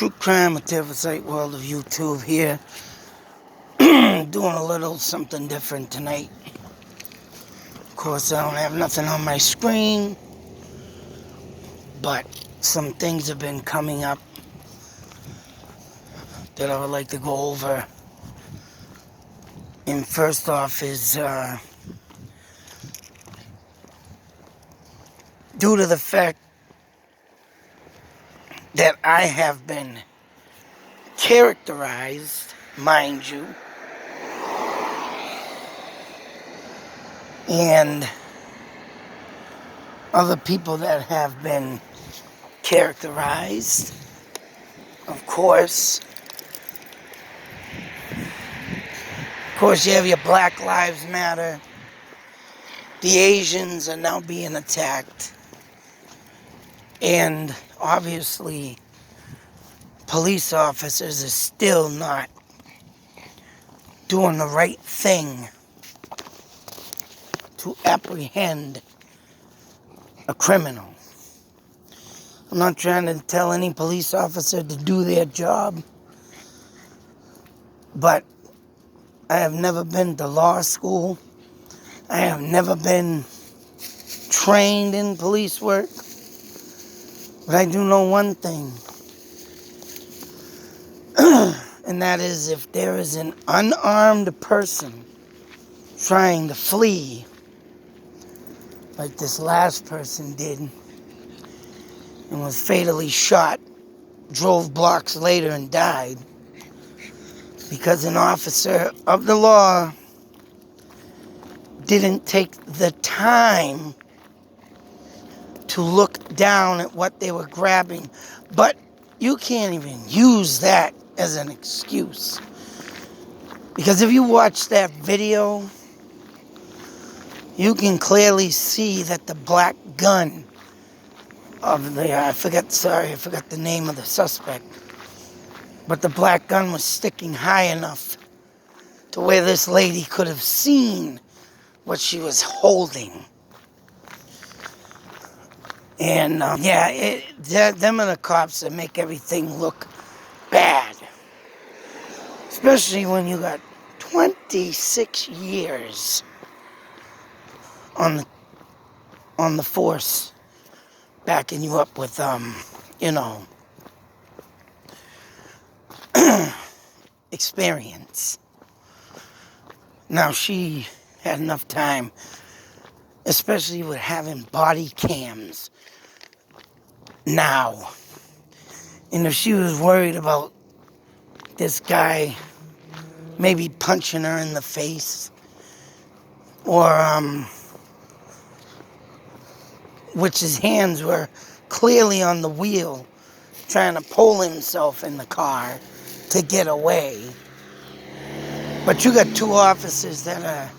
True crime with the Sight World of YouTube here. Doing a little something different tonight. Of course, I don't have nothing on my screen, but some things have been coming up that I would like to go over. And first off is due to the fact that I have been characterized, mind you, and other people that have been characterized, of course. Of course, you have your Black Lives Matter. The Asians are now being attacked. And obviously, police officers are still not doing the right thing to apprehend a criminal. I'm not trying to tell any police officer to do their job, but I have never been to law school. I have never been trained in police work. But I do know one thing. And that is, if there is an unarmed person trying to flee, like this last person did, and was fatally shot, drove blocks later and died, because an officer of the law didn't take the time to look down at what they were grabbing. But you can't even use that as an excuse. Because if you watch that video, you can clearly see that the black gun of the, I forgot the name of the suspect. But the black gun was sticking high enough to where this lady could have seen what she was holding. And them are the cops that make everything look bad. Especially when you got 26 years on the force backing you up with, experience. Now, she had enough time, especially with having body cams now. And if she was worried about this guy maybe punching her in the face, or which his hands were clearly on the wheel, trying to pull himself in the car to get away. But you got two officers that are,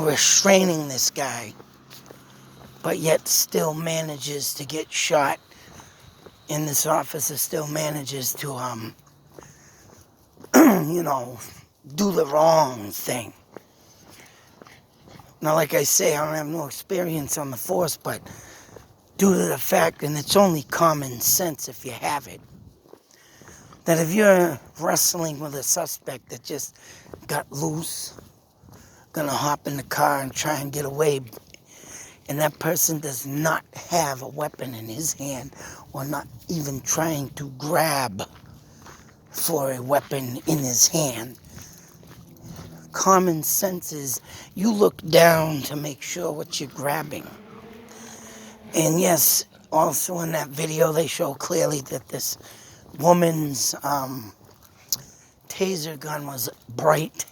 restraining this guy, but yet still manages to get shot, and this officer still manages to, do the wrong thing. Now, like I say, I don't have no experience on the force, but due to the fact, and it's only common sense if you have it, that if you're wrestling with a suspect that just got loose, gonna hop in the car and try and get away, and that person does not have a weapon in his hand, or not even trying to grab for a weapon in his hand, common sense is you look down to make sure what you're grabbing. And yes, also in that video they show clearly that this woman's taser gun was bright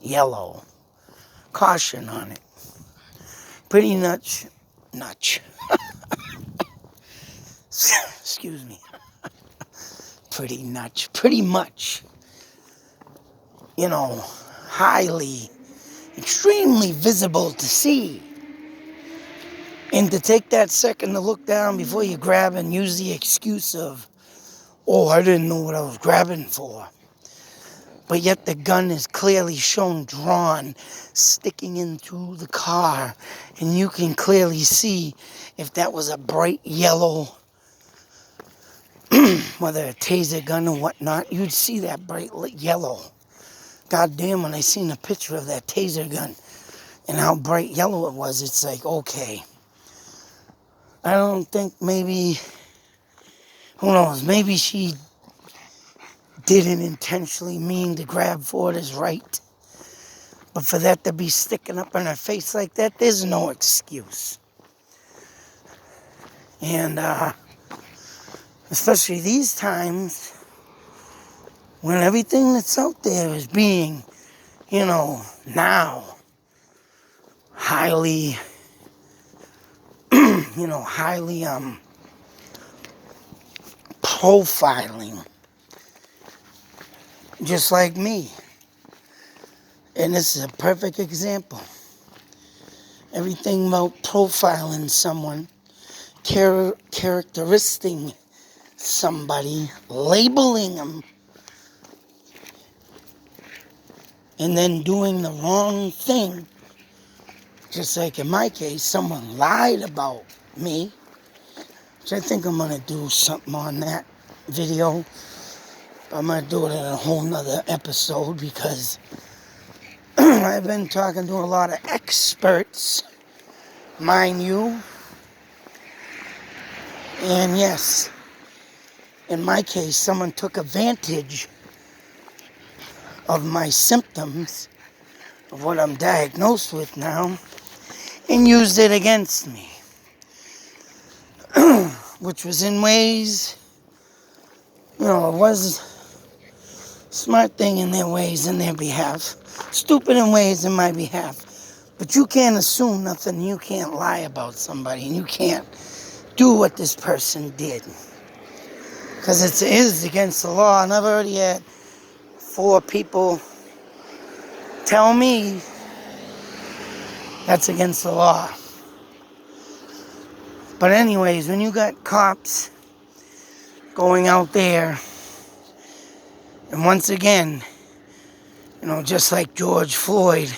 yellow. Caution on it. Pretty much. Excuse me. Pretty much, highly, extremely visible to see. And to take that second to look down before you grab and use the excuse of, oh, I didn't know what I was grabbing for. But yet the gun is clearly shown drawn, sticking into the car. And you can clearly see if that was a bright yellow whether a taser gun or whatnot, you'd see that bright yellow. God damn, when I seen a picture of that taser gun and how bright yellow it was, it's like, okay. I don't think maybe, who knows, maybe she didn't intentionally mean to grab for it as right. But for that to be sticking up in her face like that, there's no excuse. And especially these times when everything that's out there is being, now highly, highly profiling, just like me. And this is a perfect example. Everything about profiling someone, characteristic somebody, labeling them, and then doing the wrong thing. Just like in my case, someone lied about me, which I think I'm going to do something on that video. I'm going to do it in a whole nother episode because I've been talking to a lot of experts, mind you. And yes, in my case, someone took advantage of my symptoms of what I'm diagnosed with now and used it against me. Which was in ways, it was a smart thing in their ways, in their behalf. Stupid in ways in my behalf. But you can't assume nothing. You can't lie about somebody. And you can't do what this person did. Because it is against the law. And I've already had 4 people tell me that's against the law. But anyways, when you got cops going out there, and once again, just like George Floyd,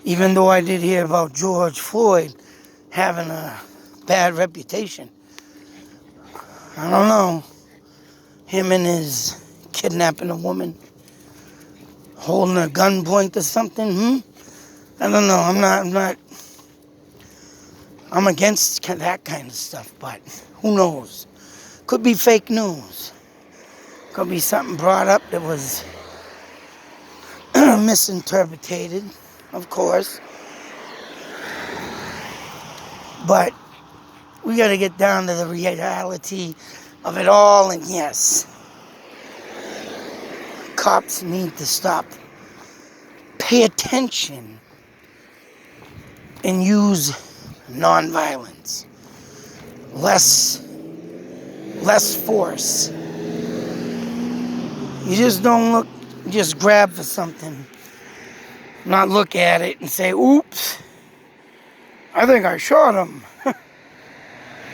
even though I did hear about George Floyd having a bad reputation, I don't know, him and his kidnapping a woman, holding a gunpoint or something, I don't know, I'm against that kind of stuff, but who knows? Could be fake news. Could be something brought up that was misinterpreted, of course. But we got to get down to the reality of it all, and yes, cops need to stop, pay attention, and use nonviolence. Less force. You just don't look, just grab for something, not look at it and say, oops, I think I shot him.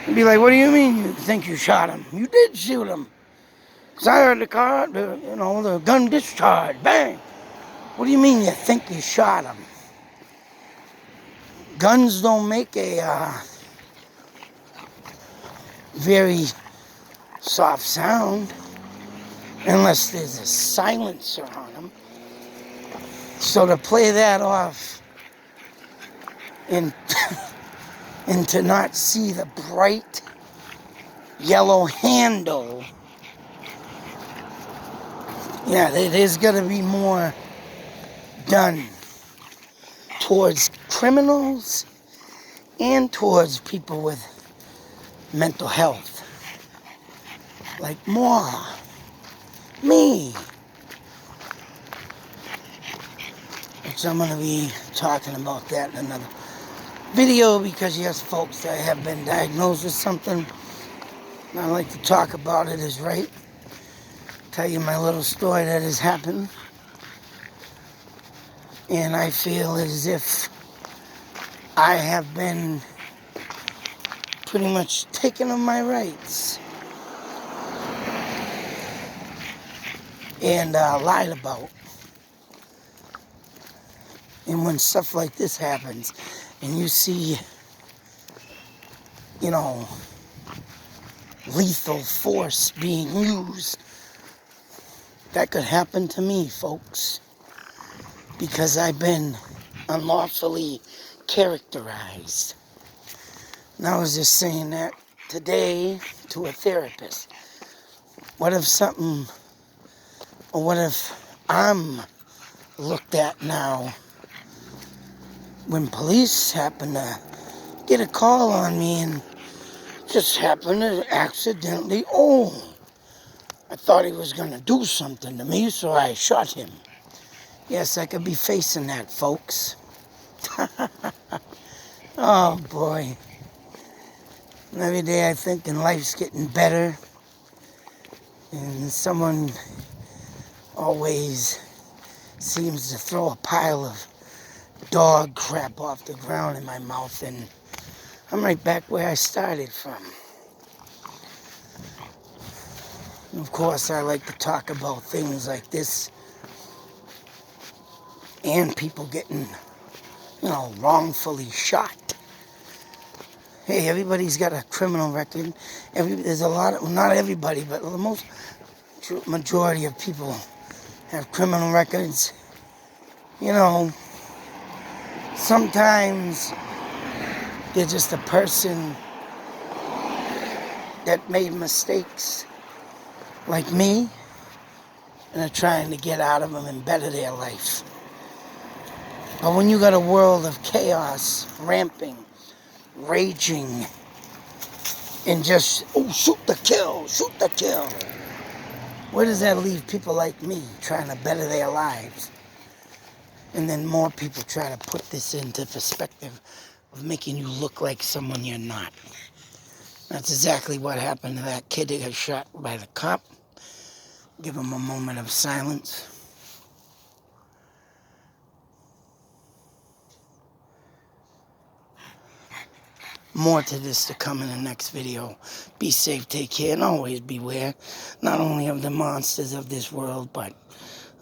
And be like, what do you mean you think you shot him? You did shoot him. Because I heard the gun discharge, bang. What do you mean you think you shot him? Guns don't make a very soft sound unless there's a silencer on them. So to play that off and to not see the bright yellow handle, there's got to be more done towards criminals and towards people with mental health. Like more. Me. Which I'm going to be talking about that in another video because, yes, folks, I have been diagnosed with something. And I like to talk about it as right. Tell you my little story that has happened. And I feel as if I have been pretty much taken of my rights and lied about. And when stuff like this happens and you see, lethal force being used. That could happen to me, folks, because I've been unlawfully characterized. And I was just saying that today to a therapist. What if I'm looked at now when police happen to get a call on me and just happen to accidentally, I thought he was going to do something to me, so I shot him. Yes, I could be facing that, folks. Oh, boy. And every day I think life's getting better, and someone always seems to throw a pile of dog crap off the ground in my mouth, and I'm right back where I started from. And of course, I like to talk about things like this and people getting, wrongfully shot. Hey, everybody's got a criminal record. There's a lot of, not everybody, but the majority of people have criminal records. Sometimes they're just a person that made mistakes, like me, and are trying to get out of them and better their life. But when you got a world of chaos, ramping, raging, and just, shoot the kill, where does that leave people like me trying to better their lives? And then more people try to put this into perspective of making you look like someone you're not. That's exactly what happened to that kid that got shot by the cop. Give him a moment of silence. More to this to come in the next video. Be safe, take care, and always beware, not only of the monsters of this world, but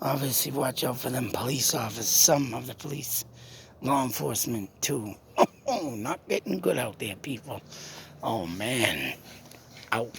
obviously watch out for them police officers, some of the police, law enforcement too. Not getting good out there, people. Oh man, out.